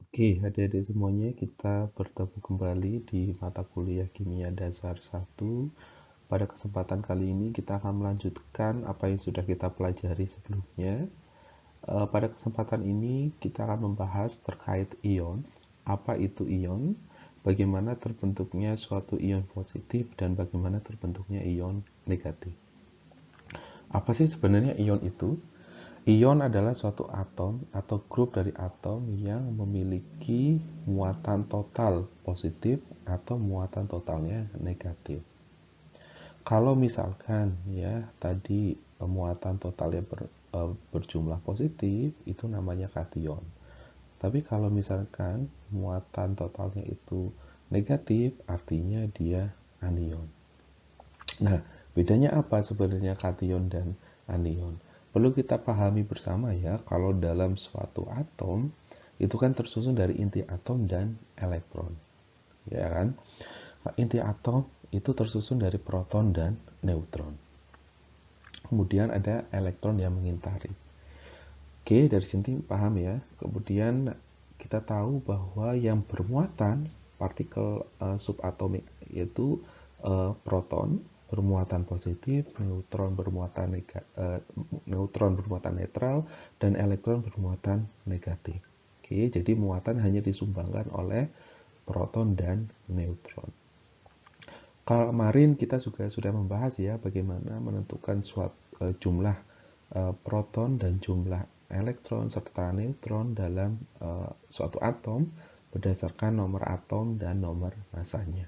Oke, adik-adik semuanya, kita bertemu kembali di mata kuliah Kimia Dasar 1. Pada kesempatan kali ini kita akan melanjutkan apa yang sudah kita pelajari sebelumnya. Pada kesempatan ini kita akan membahas terkait ion. Apa itu ion? Bagaimana terbentuknya suatu ion positif dan bagaimana terbentuknya ion negatif. Apa sih sebenarnya ion itu? Ion adalah suatu atom atau grup dari atom yang memiliki muatan total positif atau muatan totalnya negatif. Kalau misalkan ya tadi muatan totalnya berjumlah positif, itu namanya kation. Tapi kalau misalkan muatan totalnya itu negatif, artinya dia anion. Nah, bedanya apa sebenarnya kation dan anion? Perlu kita pahami bersama ya, kalau dalam suatu atom itu kan tersusun dari inti atom dan elektron. Ya kan? Inti atom itu tersusun dari proton dan neutron. Kemudian ada elektron yang mengintari. Oke, dari sini paham ya. Kemudian kita tahu bahwa yang bermuatan partikel subatomik yaitu proton bermuatan positif, neutron bermuatan netral, dan elektron bermuatan negatif. Oke, jadi muatan hanya disumbangkan oleh proton dan neutron. Kemarin kita juga sudah membahas ya bagaimana menentukan jumlah proton dan jumlah elektron serta neutron dalam suatu atom berdasarkan nomor atom dan nomor masanya.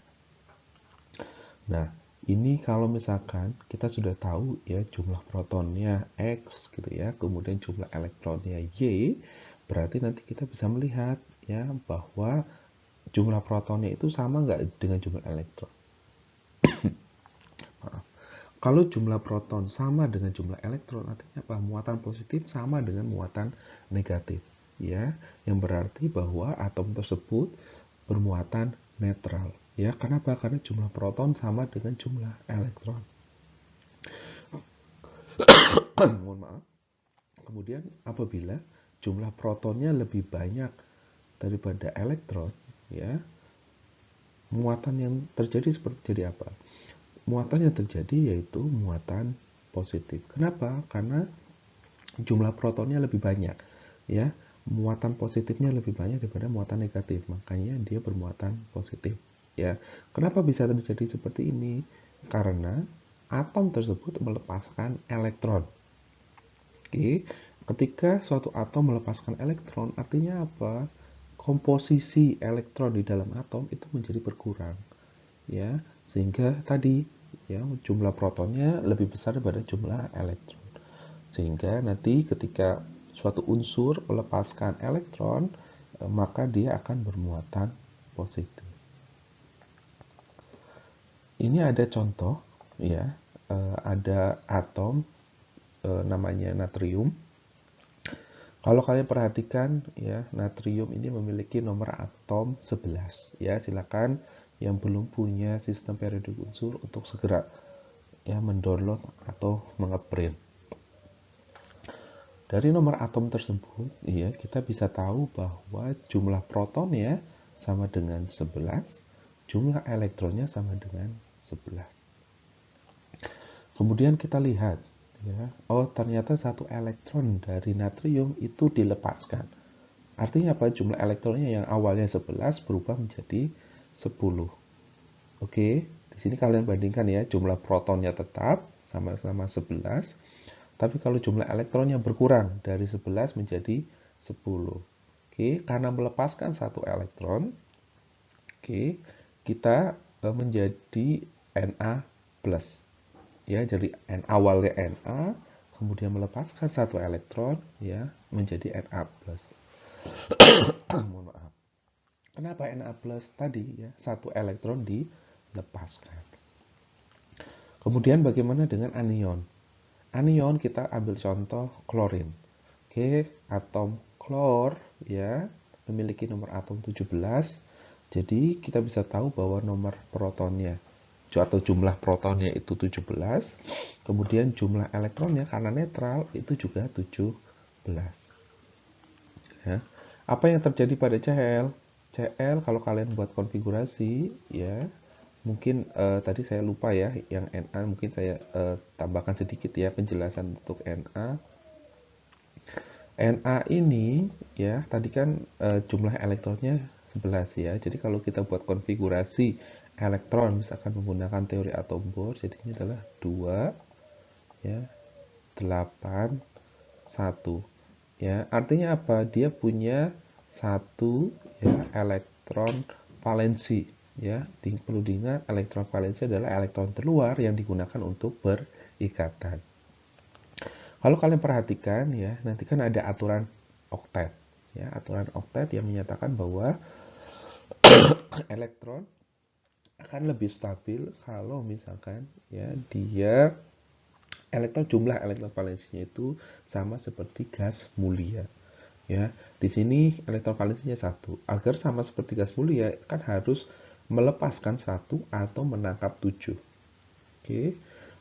Nah, ini kalau misalkan kita sudah tahu ya jumlah protonnya X gitu ya, kemudian jumlah elektronnya Y, berarti nanti kita bisa melihat ya bahwa jumlah protonnya itu sama nggak dengan jumlah elektron. Kalau jumlah proton sama dengan jumlah elektron, artinya apa? Muatan positif sama dengan muatan negatif. Ya, yang berarti bahwa atom tersebut bermuatan netral. Ya, kenapa? Karena jumlah proton sama dengan jumlah elektron. Mohon maaf. Kemudian apabila jumlah protonnya lebih banyak daripada elektron, ya, muatan yang terjadi seperti jadi apa? Muatan yang terjadi yaitu muatan positif. Kenapa? Karena jumlah protonnya lebih banyak, ya. Muatan positifnya lebih banyak daripada muatan negatif, makanya dia bermuatan positif, ya. Kenapa bisa terjadi seperti ini? Karena atom tersebut melepaskan elektron. Oke, ketika suatu atom melepaskan elektron, artinya apa? Komposisi elektron di dalam atom itu menjadi berkurang, ya, sehingga tadi ya jumlah protonnya lebih besar daripada jumlah elektron. Sehingga nanti ketika suatu unsur melepaskan elektron, maka dia akan bermuatan positif. Ini ada contoh ya, ada atom namanya natrium. Kalau kalian perhatikan ya, natrium ini memiliki nomor atom 11 ya. Silakan yang belum punya sistem periodik unsur untuk segera ya mendownload atau mengeprint. Dari nomor atom tersebut ya, kita bisa tahu bahwa jumlah protonnya sama dengan 11, jumlah elektronnya sama dengan 11. Kemudian kita lihat ya, oh ternyata satu elektron dari natrium itu dilepaskan. Artinya apa? Jumlah elektronnya yang awalnya 11 berubah menjadi 10. Oke, di sini kalian bandingkan ya, jumlah protonnya tetap sama-sama 11, tapi kalau jumlah elektronnya berkurang dari 11 menjadi 10. Oke, karena melepaskan satu elektron, oke, kita menjadi Na+. Ya, jadi awalnya Na, kemudian melepaskan satu elektron ya menjadi Na+. Mohon maaf. Kenapa Na+ tadi ya, satu elektron dilepaskan. Kemudian bagaimana dengan anion? Anion kita ambil contoh klorin. Oke, atom klor ya memiliki nomor atom 17. Jadi kita bisa tahu bahwa nomor protonnya atau jumlah protonnya itu 17. Kemudian jumlah elektronnya karena netral itu juga 17. Ya. Apa yang terjadi pada Cl? Cl kalau kalian buat konfigurasi ya, mungkin tadi saya lupa ya, yang Na mungkin saya tambahkan sedikit ya penjelasan untuk Na. Na ini ya, tadi kan jumlah elektronnya 11 ya. Jadi kalau kita buat konfigurasi elektron misalkan menggunakan teori atom Bohr, jadi ini adalah 2 ya, 8 1 ya. Artinya apa? Dia punya satu ya elektron valensi ya. Perlu diingat, elektron valensi adalah elektron terluar yang digunakan untuk berikatan. Kalau kalian perhatikan ya, nanti kan ada aturan oktet ya, aturan oktet yang menyatakan bahwa elektron akan lebih stabil kalau misalkan ya dia jumlah elektron valensinya itu sama seperti gas mulia. Ya, di sini elektron valensinya 1. Agar sama seperti gas mulia kan harus melepaskan 1 atau menangkap 7. Oke.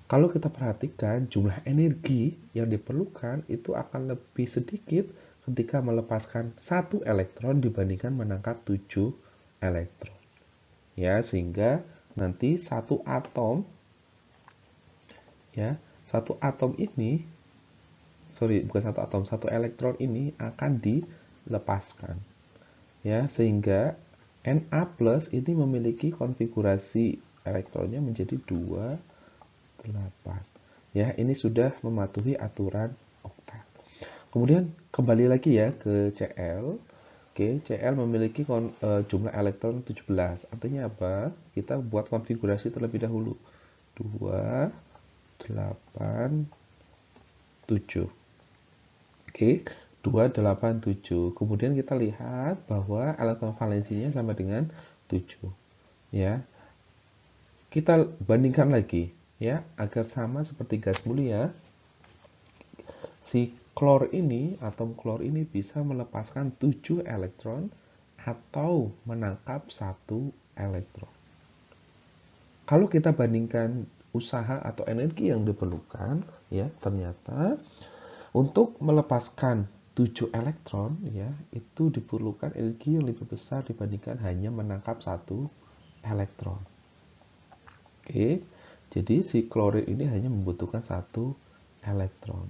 Kalau kita perhatikan jumlah energi yang diperlukan itu akan lebih sedikit ketika melepaskan 1 elektron dibandingkan menangkap 7 elektron. Ya, sehingga nanti satu atom ya, satu atom ini satu elektron ini akan dilepaskan. Ya, sehingga Na+ ini memiliki konfigurasi elektronnya menjadi 2 8. Ya, ini sudah mematuhi aturan oktat. Kemudian kembali lagi ya ke Cl. Oke, Cl memiliki jumlah elektron 17. Artinya apa? Kita buat konfigurasi terlebih dahulu. 2 8 7. Oke, 2 8 7. Kemudian kita lihat bahwa elektron valensinya sama dengan 7. Ya. Kita bandingkan lagi ya, agar sama seperti gas mulia, si klor ini, atom klor ini bisa melepaskan 7 elektron atau menangkap 1 elektron. Kalau kita bandingkan usaha atau energi yang diperlukan, ya ternyata untuk melepaskan 7 elektron, ya itu diperlukan energi yang lebih besar dibandingkan hanya menangkap 1 elektron. Oke. Jadi si klorin ini hanya membutuhkan 1 elektron.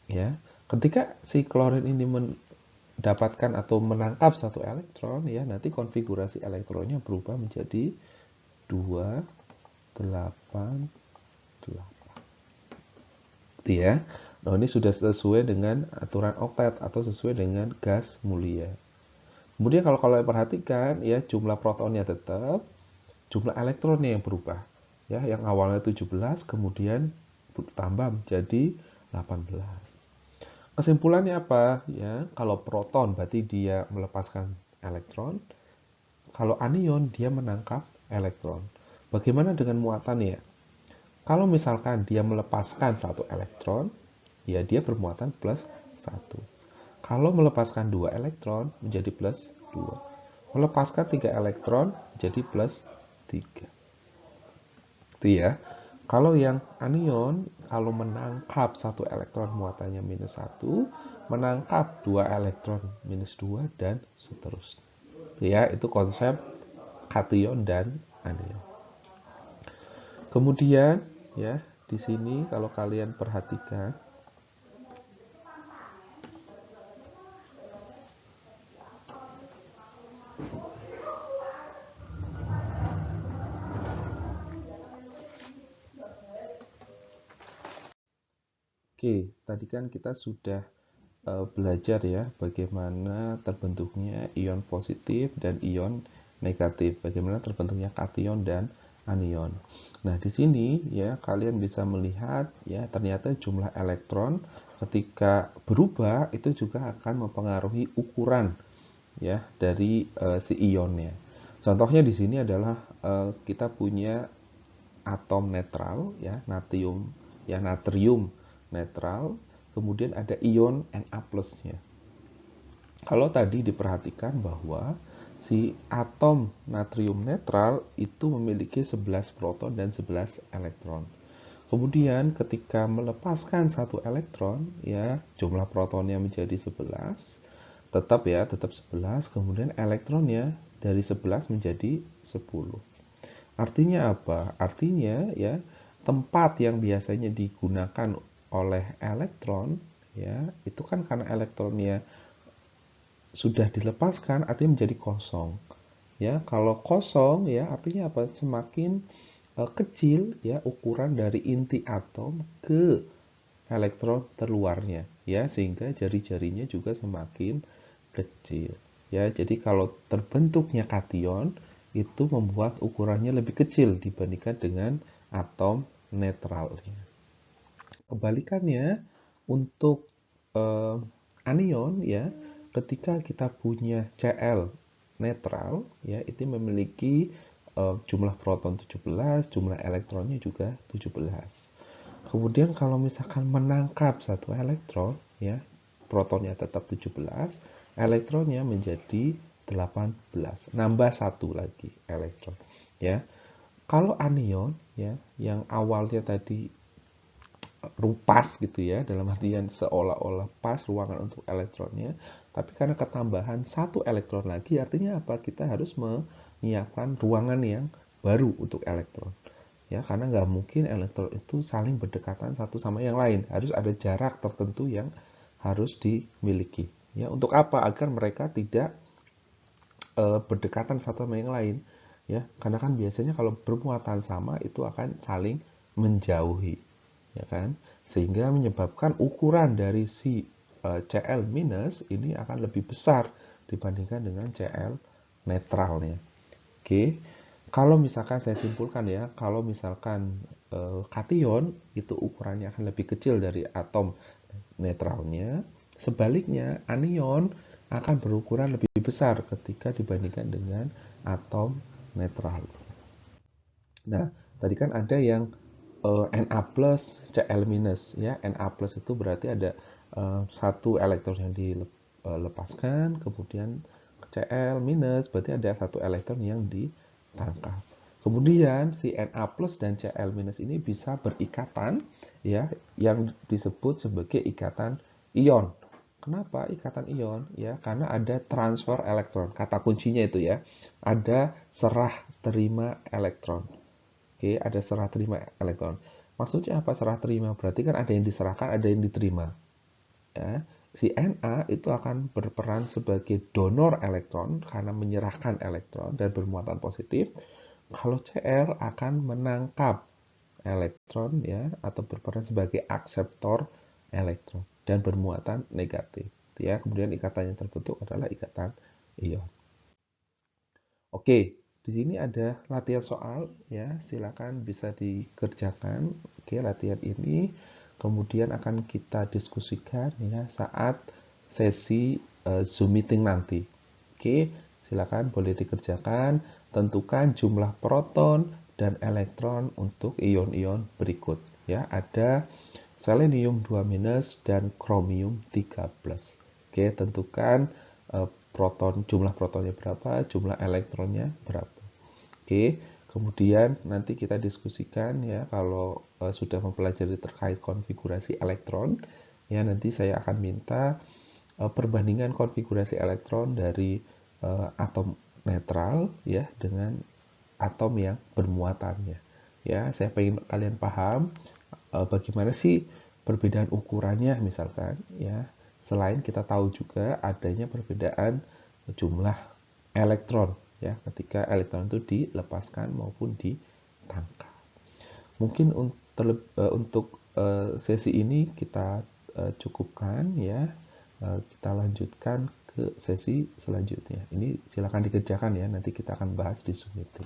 Ya, ketika si klorin ini mendapatkan atau menangkap 1 elektron, ya nanti konfigurasi elektronnya berubah menjadi 2 8 8. Gitu ya. Nah, ini sudah sesuai dengan aturan oktet atau sesuai dengan gas mulia. Kemudian kalau kalian perhatikan ya, jumlah protonnya tetap, jumlah elektronnya yang berubah. Ya, yang awalnya 17 kemudian bertambah menjadi 18. Kesimpulannya apa? Ya, kalau proton berarti dia melepaskan elektron, kalau anion dia menangkap elektron. Bagaimana dengan muatannya? Kalau misalkan dia melepaskan 1 elektron, ya dia bermuatan plus 1. Kalau melepaskan 2 elektron menjadi plus 2. Melepaskan 3 elektron menjadi plus 3. Itu ya. Kalau yang anion, kalau menangkap 1 elektron muatannya minus 1, menangkap 2 elektron minus 2, dan seterusnya. Ya, itu konsep kation dan anion. Kemudian, ya, di sini kalau kalian perhatikan, oke, tadi kan kita sudah belajar ya bagaimana terbentuknya ion positif dan ion negatif, bagaimana terbentuknya kation dan anion. Nah, di sini ya kalian bisa melihat ya ternyata jumlah elektron ketika berubah itu juga akan mempengaruhi ukuran ya dari si ionnya. Contohnya di sini adalah kita punya atom netral ya, natrium netral, kemudian ada ion Na plusnya. Kalau tadi diperhatikan bahwa si atom natrium netral itu memiliki 11 proton dan 11 elektron. Kemudian ketika melepaskan 1 elektron, ya jumlah protonnya menjadi 11, tetap ya, tetap 11, kemudian elektronnya dari 11 menjadi 10. Artinya apa? Artinya ya, tempat yang biasanya digunakan oleh elektron ya, itu kan karena elektronnya sudah dilepaskan artinya menjadi kosong. Ya, kalau kosong ya artinya apa? Semakin kecil ya ukuran dari inti atom ke elektron terluarnya ya, sehingga jari-jarinya juga semakin kecil. Ya, jadi kalau terbentuknya kation itu membuat ukurannya lebih kecil dibandingkan dengan atom netralnya. Kebalikannya untuk anion ya, ketika kita punya Cl netral ya, itu memiliki jumlah proton 17, jumlah elektronnya juga 17. Kemudian kalau misalkan menangkap satu elektron ya, protonnya tetap 17, elektronnya menjadi 18, nambah satu lagi elektron ya. Kalau anion ya, yang awalnya tadi pas gitu ya, dalam artian seolah-olah pas ruangan untuk elektronnya, tapi karena ketambahan satu elektron lagi, artinya apa? Kita harus menyiapkan ruangan yang baru untuk elektron ya, karena nggak mungkin elektron itu saling berdekatan satu sama yang lain, harus ada jarak tertentu yang harus dimiliki ya. Untuk apa? Agar mereka tidak berdekatan satu sama yang lain ya, karena kan biasanya kalau bermuatan sama itu akan saling menjauhi ya kan, sehingga menyebabkan ukuran dari si Cl minus ini akan lebih besar dibandingkan dengan Cl netralnya. Oke, kalau misalkan saya simpulkan ya, kalau misalkan kation itu ukurannya akan lebih kecil dari atom netralnya, sebaliknya anion akan berukuran lebih besar ketika dibandingkan dengan atom netral. Nah, tadi kan ada yang Na plus, Cl minus ya. Na plus itu berarti ada satu elektron yang dilepaskan, kemudian Cl minus berarti ada satu elektron yang ditangkap. Kemudian si Na plus dan Cl minus ini bisa berikatan ya, yang disebut sebagai ikatan ion. Kenapa ikatan ion? Ya, karena ada transfer elektron. Kata kuncinya itu ya, ada serah terima elektron. Oke, ada serah terima elektron. Maksudnya apa serah terima? Berarti kan ada yang diserahkan, ada yang diterima. Ya, si Na itu akan berperan sebagai donor elektron karena menyerahkan elektron dan bermuatan positif. Kalau Cl akan menangkap elektron ya, atau berperan sebagai akseptor elektron dan bermuatan negatif. Ya, kemudian ikatan yang terbentuk adalah ikatan ion. Oke, di sini ada latihan soal ya, silakan bisa dikerjakan. Oke, latihan ini kemudian akan kita diskusikan ya saat sesi Zoom meeting nanti. Oke, silakan boleh dikerjakan. Tentukan jumlah proton dan elektron untuk ion-ion berikut ya. Ada selenium 2- dan kromium 3+. Oke, tentukan jumlah protonnya berapa, jumlah elektronnya berapa. Oke, kemudian nanti kita diskusikan ya kalau sudah mempelajari terkait konfigurasi elektron ya, nanti saya akan minta perbandingan konfigurasi elektron dari atom netral ya dengan atom yang bermuatannya. Ya, saya ingin kalian paham bagaimana sih perbedaan ukurannya misalkan ya. Selain kita tahu juga adanya perbedaan jumlah elektron ya ketika elektron itu dilepaskan maupun ditangkap. Mungkin untuk sesi ini kita cukupkan ya. Kita lanjutkan ke sesi selanjutnya. Ini silakan dikerjakan ya, nanti kita akan bahas di Zoom meeting.